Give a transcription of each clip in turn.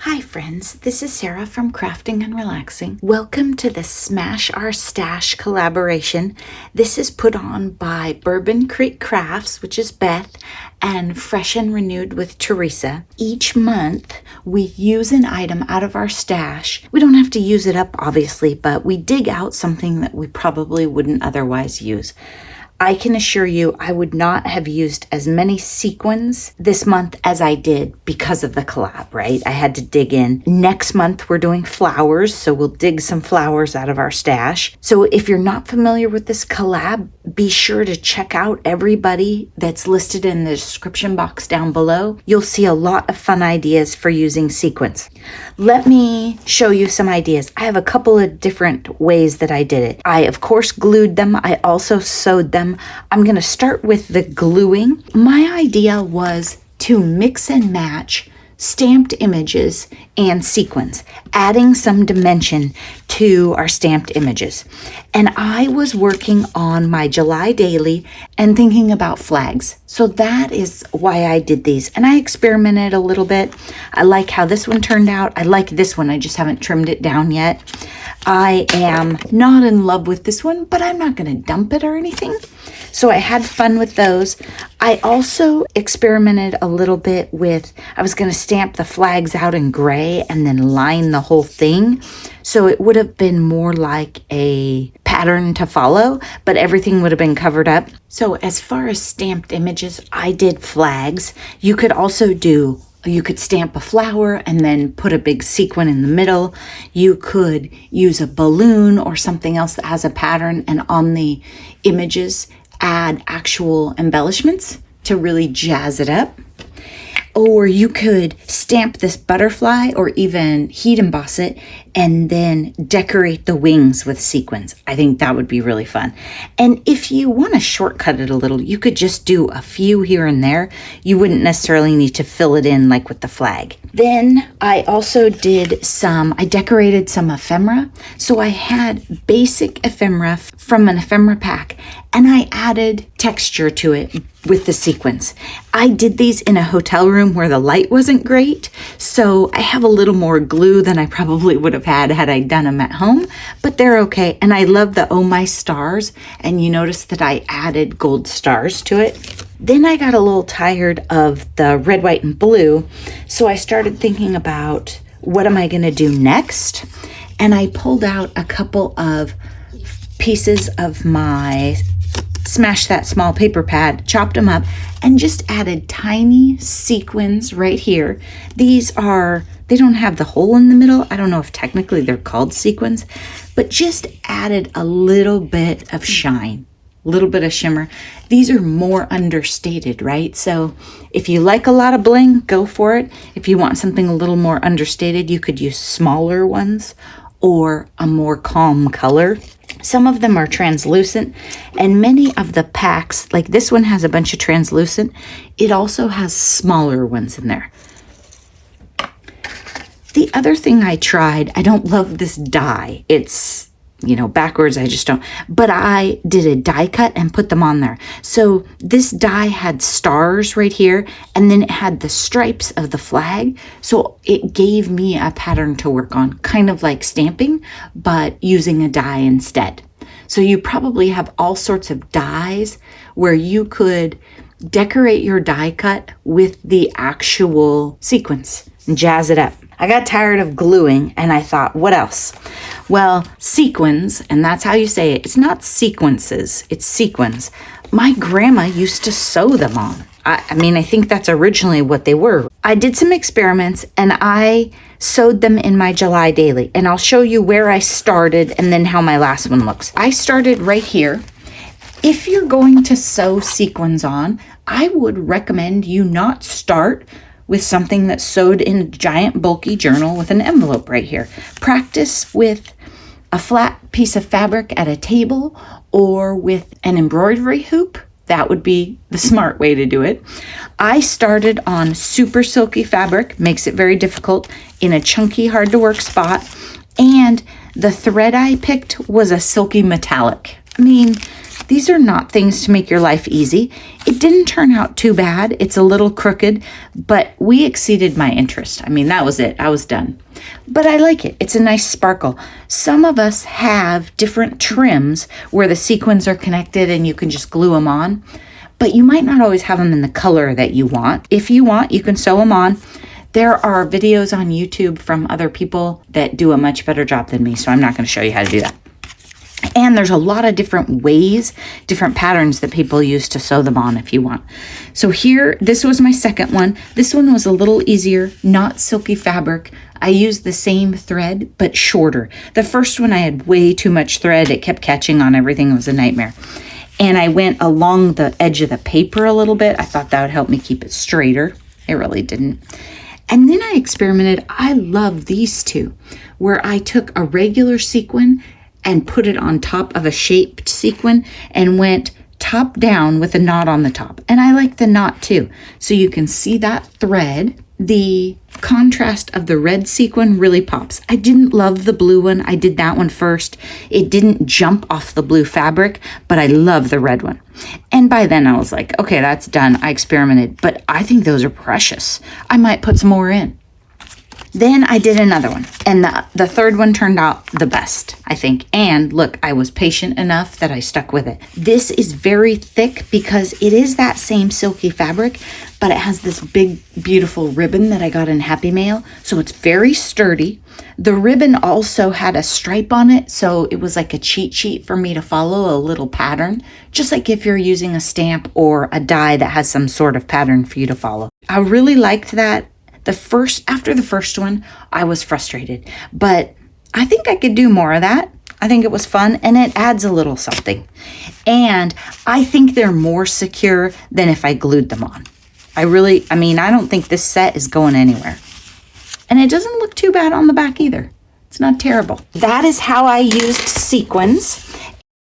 Hi friends, this is Sarah from Crafting and Relaxing. Welcome to the Smash Our Stash collaboration. This is put on by Bourbon Creek Crafts, which is Beth, and Fresh and Renewed with Teresa. Each month we use an item out of our stash. We don't have to use it up obviously, but we dig out something that we probably wouldn't otherwise use. I can assure you I would not have used as many sequins this month as I did because of the collab, right? I had to dig in. Next month we're doing flowers, so we'll dig some flowers out of our stash. So if you're not familiar with this collab, be sure to check out everybody that's listed in the description box down below. You'll see a lot of fun ideas for using sequins. Let me show you some ideas. I have a couple of different ways that I did it. I, of course, glued them. I also sewed them. I'm going to start with the gluing. My idea was to mix and match stamped images and sequins, adding some dimension to our stamped images. And I was working on my July daily and thinking about flags. So that is why I did these. And I experimented a little bit. I like how this one turned out. I like this one. I just haven't trimmed it down yet. I am not in love with this one, but I'm not going to dump it or anything. So I had fun with those. I also experimented a little bit with, I was going to stamp the flags out in gray and then line the whole thing. So it would have been more like a pattern to follow, but everything would have been covered up. So as far as stamped images, I did flags. You could stamp a flower and then put a big sequin in the middle. You could use a balloon or something else that has a pattern, and on the images add actual embellishments to really jazz it up. Or you could stamp this butterfly or even heat emboss it and then decorate the wings with sequins. I think that would be really fun. And if you want to shortcut it a little, you could just do a few here and there. You wouldn't necessarily need to fill it in like with the flag. Then I also I decorated some ephemera. So I had basic ephemera from an ephemera pack, and I added texture to it with the sequins. I did these in a hotel room where the light wasn't great, so I have a little more glue than I probably would have had I done them at home, but they're okay. And I love the Oh My Stars, and you notice that I added gold stars to it. Then I got a little tired of the red, white, and blue, so I started thinking about what am I going to do next, and I pulled out a couple of pieces of my Smash That Small paper pad, chopped them up, and just added tiny sequins right here. They don't have the hole in the middle. I don't know if technically they're called sequins, but just added a little bit of shine, a little bit of shimmer. These are more understated, right? So if you like a lot of bling, go for it. If you want something a little more understated, you could use smaller ones or a more calm color. Some of them are translucent, and many of the packs, like this one has a bunch of translucent. It also has smaller ones in there. The other thing I tried, I don't love this die. It's, backwards, I just don't. But I did a die cut and put them on there. So this die had stars right here, and then it had the stripes of the flag. So it gave me a pattern to work on, kind of like stamping, but using a die instead. So you probably have all sorts of dies where you could decorate your die cut with the actual sequence and jazz it up. I got tired of gluing and I thought, what else? Well, sequins, and that's how you say it. It's not sequences, it's sequins. My grandma used to sew them on. I think that's originally what they were. I did some experiments and I sewed them in my July daily. And I'll show you where I started and then how my last one looks. I started right here. If you're going to sew sequins on, I would recommend you not start with something that's sewed in a giant bulky journal with an envelope right here. Practice with a flat piece of fabric at a table or with an embroidery hoop. That would be the smart way to do it. I started on super silky fabric, makes it very difficult, in a chunky, hard to work spot. And the thread I picked was a silky metallic. These are not things to make your life easy. It didn't turn out too bad. It's a little crooked, but we exceeded my interest. I mean, that was it. I was done. But I like it. It's a nice sparkle. Some of us have different trims where the sequins are connected and you can just glue them on, but you might not always have them in the color that you want. If you want, you can sew them on. There are videos on YouTube from other people that do a much better job than me, so I'm not going to show you how to do that. And there's a lot of different ways, different patterns that people use to sew them on if you want. So here, this was my second one. This one was a little easier, not silky fabric. I used the same thread, but shorter. The first one, I had way too much thread. It kept catching on everything. It was a nightmare. And I went along the edge of the paper a little bit. I thought that would help me keep it straighter. It really didn't. And then I experimented. I love these two, where I took a regular sequin and put it on top of a shaped sequin and went top down with a knot on the top. And I like the knot too. So you can see that thread. The contrast of the red sequin really pops. I didn't love the blue one. I did that one first. It didn't jump off the blue fabric, but I love the red one. And by then I was like, okay, that's done. I experimented, but I think those are precious. I might put some more in. Then I did another one, and the third one turned out the best, I think. And look, I was patient enough that I stuck with it. This is very thick because it is that same silky fabric, but it has this big, beautiful ribbon that I got in Happy Mail, so it's very sturdy. The ribbon also had a stripe on it, so it was like a cheat sheet for me to follow, a little pattern, just like if you're using a stamp or a die that has some sort of pattern for you to follow. I really liked that. After the first one, I was frustrated, but I think I could do more of that. I think it was fun, and it adds a little something. And I think they're more secure than if I glued them on. I don't think this set is going anywhere. And it doesn't look too bad on the back either. It's not terrible. That is how I used sequins.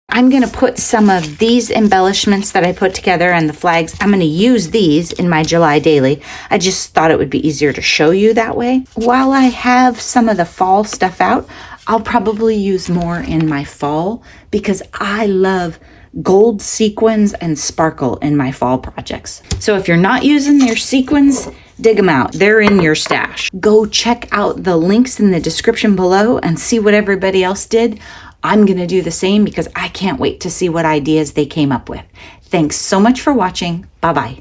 I'm going to put some of these embellishments that I put together and the flags. I'm going to use these in my July daily. I just thought it would be easier to show you that way. While I have some of the fall stuff out, I'll probably use more in my fall because I love gold sequins and sparkle in my fall projects. So if you're not using their sequins, dig them out. They're in your stash. Go check out the links in the description below and see what everybody else did. I'm going to do the same because I can't wait to see what ideas they came up with. Thanks so much for watching. Bye-bye.